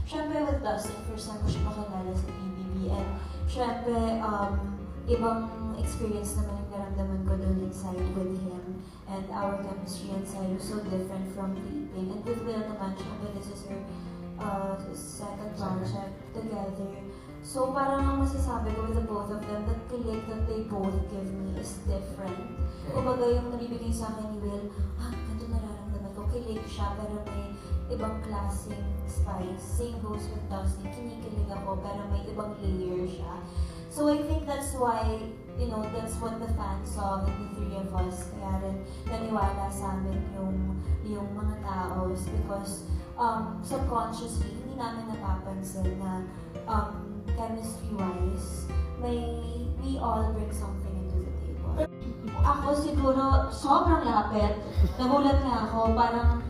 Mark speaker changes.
Speaker 1: Siyempre with Dustin, first time ko siya makilala sa PBB, and siyempre ibang experience naman yung naramdaman ko doon inside with him, and our chemistry inside was so different from taping. And with Will naman, siyempre this is her second project together. So parang ang masasabi ko with the both of them, that kilig that they both give me is different. Kumbaga yung nabibigay sa akin ni Will, ganito nararamdaman ko, kilig siya pero may ibang klaseng spice. Same goes with Dustin, kinikilig ako pero may ibang layer siya. So I think that's why, that's what the fans saw in the three of us. Kaya rin naniwala sa amin yung mga taos because subconsciously, hindi namin napapansin na chemistry-wise, we all bring something into the table. Ako siguro, sobrang lapit. Nagulat nga ako, parang